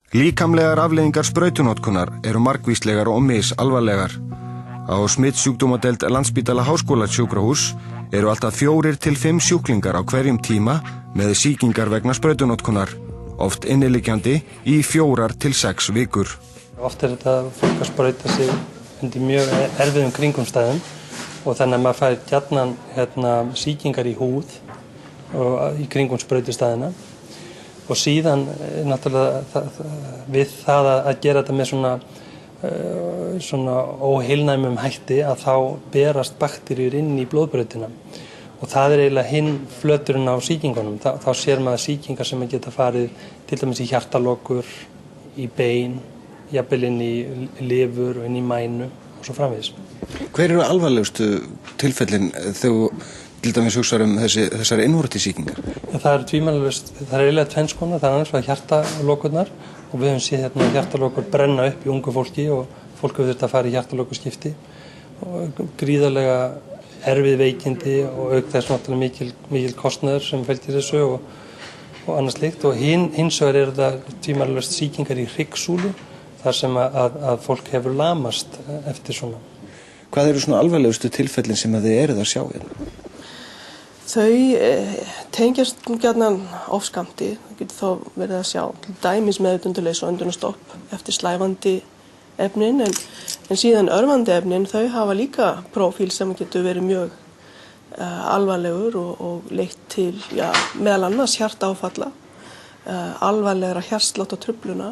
Líkamlegar afleiðingar sprautunotkunar eru margvíslegar og misalvarlegar. Á smitsjúkdómadeild Landspítala Háskólasjúkrahúss eru alltaf 4 til 5 sjúklingar á hverjum tíma með sýkingar vegna sprautunotkunar, oft inniliggjandi í 4 til 6 vikur. Oft þetta fólk að sprauta sig undir mjög erfiðum kringumstæðum og þannig að maður fær gjarnan sýkingar í húð og í kringum sprautustæðina. Og síðan náttúrulega við það að gera þetta með svona óheilnæmum hætti að þá berast bakteríur inn í blóðbrautina. Og það eiginlega hinn flöturinn á sýkingunum. Þá sér maður sýkingar sem geta farið til dæmis í hjartalokur, í bein, jafnvel inn í lifur og inn í mænu og svo framvegis. Hver eru alvarlegustu tilfellin þegar til dæmis hugsar þessar innvortis-sýkingar? Það er tvímælalaust, það er eiginlega tvenns konar, það er annars vegar hjartalokurnar og við höfum séð hjartalokur brenna upp í ungu fólki og fólk hefur þurft að fara í hjartalokuskipti og gríðarlega erfið veikindi og auk þess náttúrulega mikil kostnaður sem fylgir þessu og annars slíkt og hins vegar eru það tvímælalaust sýkingar í hryggsúlu þar sem að fólk hefur lamast eftir svona. Hvað eru svona alvarlegustu tilfellin sem að þið eruð að sjá hérna? Þau tengjast gjarnan ofskammti, það getur þá verið að sjá til dæmis meðvitundarleysi og öndunarstopp eftir slævandi efnin en síðan örvandi efnin þau hafa líka prófíl sem getur verið mjög alvarlegur og leitt til meðal annars hjartaáfalla, alvarlegra hjartsláttatruflana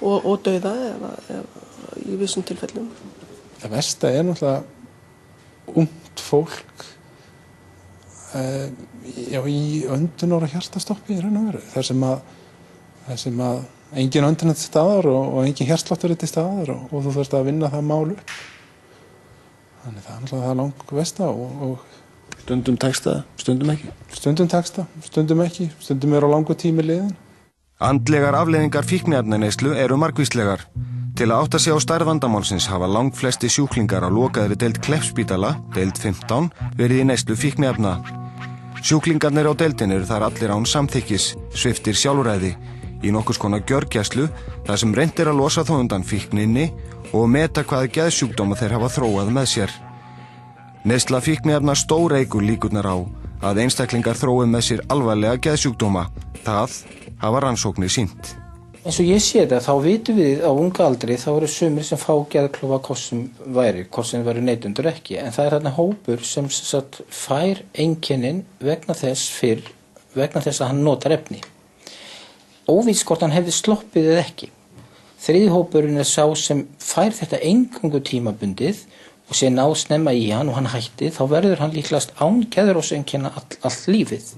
og dauða í vissum tilfellum. Það versta náttúrulega ungt fólk í öndunar- og hjartastoppi í raun og veru. Þar sem að engin öndun er til staðar og engin hjartsláttur er til staðar og þú þarft að vinna það mál upp. Þannig það er náttúrulega það langversta og Stundum tekst það, stundum ekki? Stundum tekst það, stundum ekki, stundum á langur tími liðin. Andlegar afleiðingar fíkniefnaneyslu eru margvíslegar. Til að átta sig á stærð vandamálsins hafa langflesti sjúklingar á lokaðri deild Kleppsspítala, deild 15, verið í neyslu fíkniefna. Sjúklingarnir á deildin eru þar allir án samþykkis, sviptir sjálfræði, í nokkurs konar gjörgæslu, þar sem reynt er að losa þó undan fíkninni og meta hvaða geðsjúkdóma þeir hafa þróað með sér. Neysla fíkniefna stóreykur líkurnar á að einstaklingar þrói með sér alvarlega geðsjúkdóma. Það hafa rannsóknir sýnt. Eins og ég sé þetta, þá vitum við á unga aldri þá eru sumir sem fá geðklofa hvort sem væri neytendur ekki. En það er þarna hópur sem fær einkennin vegna þess að hann notar efni. Óvíst hvort hann hefði sloppið eða ekki. Þriðji hópurinn er sá sem fær þetta eingöngu tímabundið og sé ná snemma í hann og hann hætti, þá verður hann líklegast án geðróseinkenna allt lífið.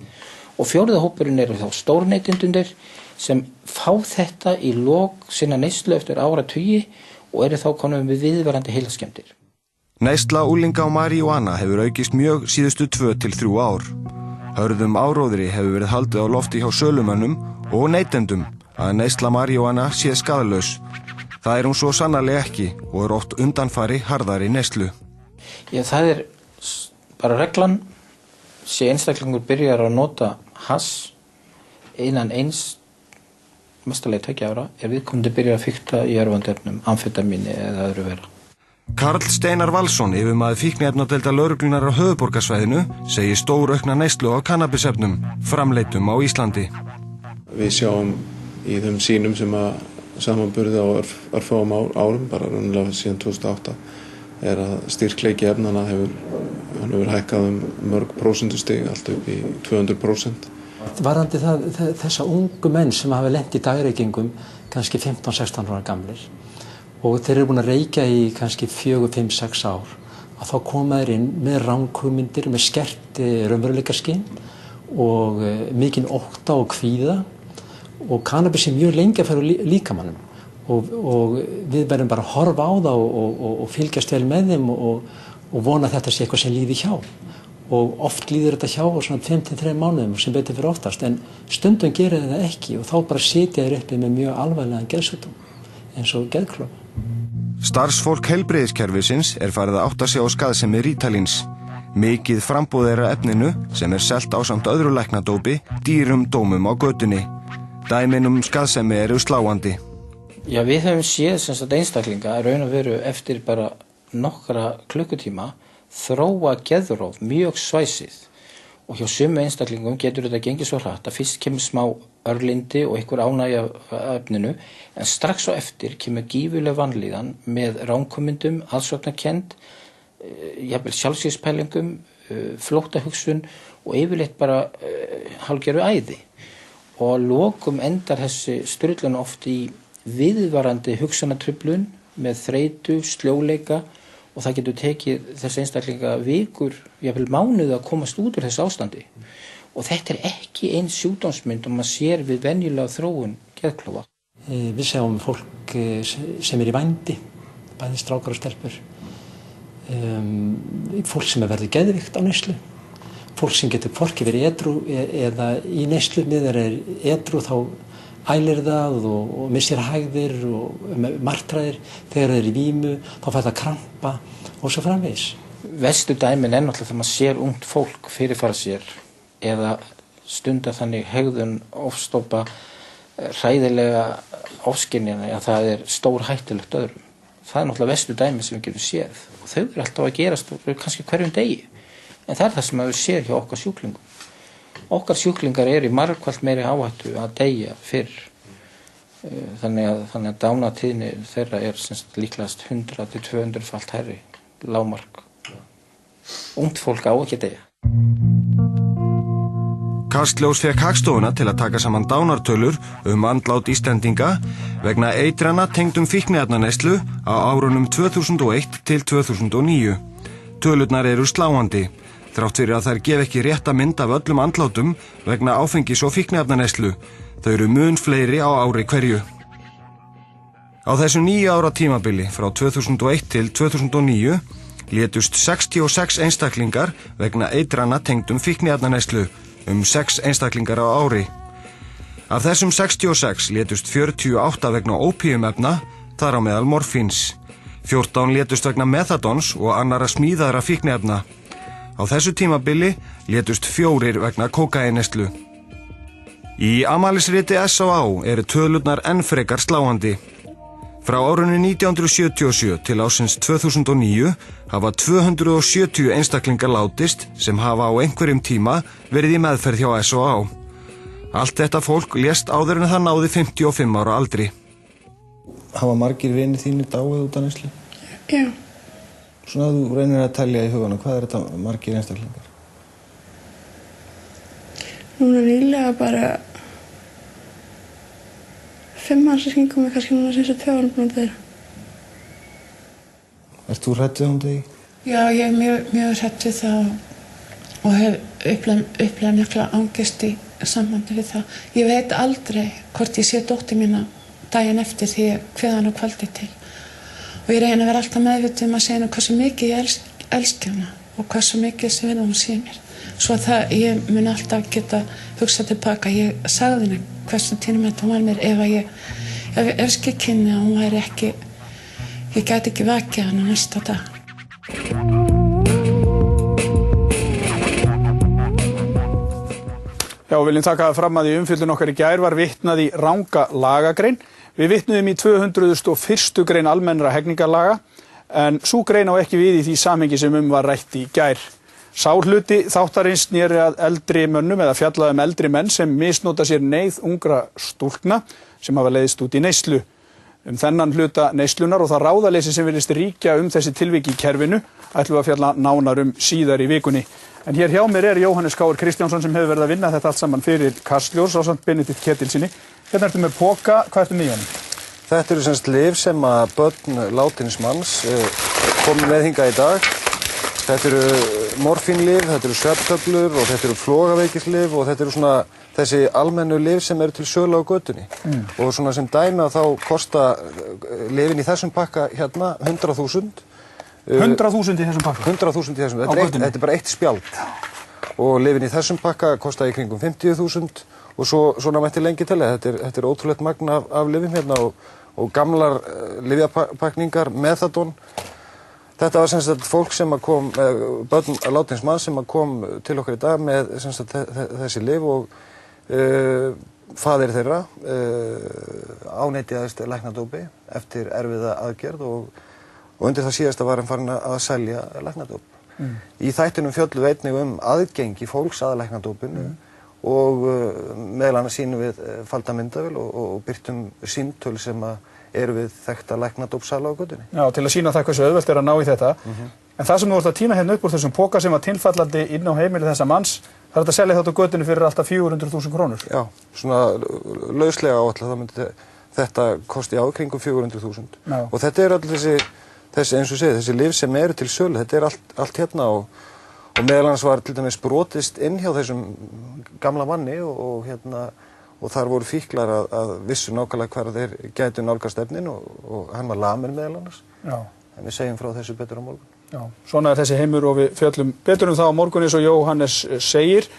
Og fjórði hópurinn eru þá stórneytendurnir sem fá þetta í lok sinna neyslu eftir áratugi og eru þá konum við viðvarandi heilaskemmdir. Neysla unglinga á maríjúana hefur aukist mjög síðustu 2 til 3 ár. Hörðum áróðri hefur verið haldið á lofti hjá sölumönnum og neytendum að neysla maríjúana sé skaðlaus. Það er hún svo sannarlega ekki og er oft undanfari harðari neyslu. Já, það er bara reglan, sé einstaklingur byrjar að nota hass innan mestarlega 2 ára, ef viðkomandi byrjar að fikta í örvandi efnum, amfetamíni eða öðru vera. Karl Steinar Valsson, yfirmaður fíkniefnadeildar lögreglunnar á höfuðborgarsvæðinu, segir stóraukna neyslu á kannabisefnum, framleiddum á Íslandi. Við sjáum í þeim sýnum sem að samanburði á örfáum árum, bara raunlega síðan 2008, er að styrkleiki efnana hefur hækkað mörg prósentustig, allt upp í 200%. Varðandi þessa ungu menn sem hafa lent í dagreykingum kannski 15-16 ára gamlir og þeir eru búin að reykja í kannski 4, 5, 6 ár að þá koma þeir inn með ranghugmyndir, með skert raunveruleikaskyn og mikinn ótta og kvíða og kannabis er mjög lengi að fara líkamannum og við verðum bara að horfa á það og fylgjast vel með þeim og vona að þetta sé eitthvað sem líði hjá. Og oft líður þetta hjá á svona 5-3 mánuðum sem betur fyrir oftast en stundum gerir það ekki og þá bara sitja þeir uppi með mjög alvarlegan geðsjúkdóm eins og geðklofa. Starfsfólk heilbrigðiskerfisins er farið að átta sig á skaðsemi rítalíns. Mikið framboð er af efninu sem er selt ásamt öðru læknadópi dýrum dómum á götunni. Dæmin skaðsemi eru sláandi. Já, við höfum séð sem sagt einstaklinga raun og veru eftir bara nokkra klukkutíma þróa geðrof mjög svæsið og hjá sömu einstaklingum getur þetta gengið svo hratt að fyrst kemur smá örlindi og einhver ánægja efninu en strax á eftir kemur gífurleg vanlíðan með ránkomyndum, aðsóknarkennd, jafnvel sjálfsvígspælingum, flóttahugsun og yfirleitt bara hálfgerðu æði og að lokum endar þessi strullun oft í viðvarandi hugsunartruflun með þreytu, sljóleika og það getur tekið þessi einstaklinga vikur, jafnvel mánuði að komast út úr þessu ástandi. Og þetta ekki eins sjúkdómsmynd og maður sér við venjulega þróun geðklofa. Við sjáum fólk sem í vændi, bæði strákar og stelpur. Fólk sem verður geðvíkt á neyslu. Fólk sem getur hvorki verið edrú eða í neyslu miðar edrú þá ælir það og missir hægðir og martræðir. Þegar þeir í vímu, þá fær það krampa og svo framvegis. Verstu dæmin náttúrulega þegar maður sér ungt fólk fyrirfara sér eða stundar þannig hegðun ofstoppa hræðilega ofskynjana að það stór hættulegt öðrum. Það náttúrulega verstu dæmin sem við getum séð og þau alltaf að gerast kannski hverjum degi. En það sem við sér hjá okkar sjúklingum. Okkar sjúklingar í margfalt meiri áhættu að deyja fyrr. Þannig að dánatíðni þeirra líklegast 100 til 200-falt hærri lágmark. Ungt fólk á ekki deyja. Kastljós fékk Hagstofuna til að taka saman dánartölur andlát Íslendinga vegna eitrana tengdum fíkniefnaneyslu á árunum 2001 til 2009. Tölurnar eru sláandi. Þrátt fyrir að þær gef ekki rétta mynd af öllum andlátum vegna áfengis- og fíkniefnaneyslu. Þau eru mun fleiri á ári hverju. Á þessu 9 ára tímabili frá 2001 til 2009 létust 66 einstaklingar vegna eitrana tengdum fíkniefnaneyslu, 6 einstaklingar á ári. Af þessum 66 létust 48 vegna ópíumefna, þar á meðal morfíns. 14 létust vegna methadons og annarra smíðaðra fíkniefna. Á þessu tímabili létust 4 vegna kókaínneyslu. Í afmælisriti SÁÁ eru tölurnar enn frekar sláandi. Frá árinu 1977 til ársins 2009 hafa 270 einstaklingar látist sem hafa á einhverjum tíma verið í meðferð hjá SÁÁ. Allt þetta fólk lést áður en það náði 55 ára aldri. Hafa margir vinir þínir dáið út af neyslu? Já. Svona þú reynir að telja í huganum, hvað þetta margir einstaklingar? Núna nýlega bara 5 manns sem kringum mig, kannski núna síðustu 2 árum búin að deyja. Ert þú hrædd við degi? Já, ég mjög hrædd við það og hef upplifað mikla angist í sambandi við það. Ég veit aldrei hvort ég sé dóttur mína daginn eftir því ég kveð hana á kvöldi til. Og ég reyni að vera alltaf meðvituð að segja henni hversu mikið ég elski hana og hversu mikið sem hún sé mér. Svo að ég mun alltaf geta hugsað tilbaka. Ég sagði henni hversu tímament hún var mér ef ég elski kynni að hún væri ekki, ég gæti ekki vakið hana næsta dag. Já, viljum taka það fram að í umfjöllun okkar í gær var vitnað í ranga lagagrein. Við vitnuðum í 201. grein almennra hegningarlaga en sú grein á ekki við í því samhengi sem var rætt í gær. Sá hluti þáttarins sneri að eldri mönnum eða fjallaði eldri menn sem misnota sér neyð ungra stúlkna sem hafa leiðst út í neyslu. Þennan hluta neyslunar og það ráðaleysi sem virðist ríkja þessi tilvik í kerfinu ætlum við að fjalla nánar síðar í vikunni. En hér hjá mér Jóhannes Káur Kristjánsson sem hefur verið að vinna þetta allt saman fyrir Kastljós ásamt Benedikt Ketilssyni. Hérna ertu með poka, hvað ertu með í honum? Þetta eru semst lyf sem að börn látins manns komið með hingað í dag. Þetta eru morfínlyf, þetta eru svefntöflur og þetta eru flogaveikislyf og þetta eru svona þessi almennu lyf sem eru til sölu á götunni. Og svona sem dæmi þá kosta lyfin í þessum pakka hérna 100.000. 100.000 í þessum pakka? 100.000 í þessum, þetta er bara eitt spjald. Og lyfin í þessum pakka kosta í kringum 50.000 og svona mætti lengi telja. Þetta er ótrúlegt magn af lyfjum hérna og gamlar lyfjapakningar, methadon. Þetta var sem sagt fólk sem kom, börn látins manns sem kom til okkar í dag með sem sagt þessi lyf og faðir þeirra áneytiðist læknadópi eftir erfiða aðgerð og undir það síðasta var hann farin að selja læknadóp. Í þættinum fjöllum við einnig aðgengi fólks að læknadópinu og meðal annars sýnum við falda myndavél og birtum símtöl sem eru við þekkta læknadópsala á götunni. Já, til að sýna það hversu auðvelt að ná í þetta. En það sem þú vorst að tína hérna upp úr þessum poka sem var tilfallandi inn á heimili þessa manns, það að selja þetta á götunni fyrir alltaf 400.000 krónur. Já, svona lauslega áætlað, þá myndi þetta kosti kringum 400.000. Og þetta allir þessi eins og segið, þessi lyf sem eru til sölu, þetta allt hérna og meðal annars var til dæmis brotist inn hjá þessum gamla manni og þar voru fíklar að vissu nákvæmlega hvar þeir gætu nálgast efnin og hann var laminn meðal annars. Já. En við segjum frá þessu betur á morgun. Já, svona þessi heimur og við fjöllum betur það á morgun eins og Jóhannes segir.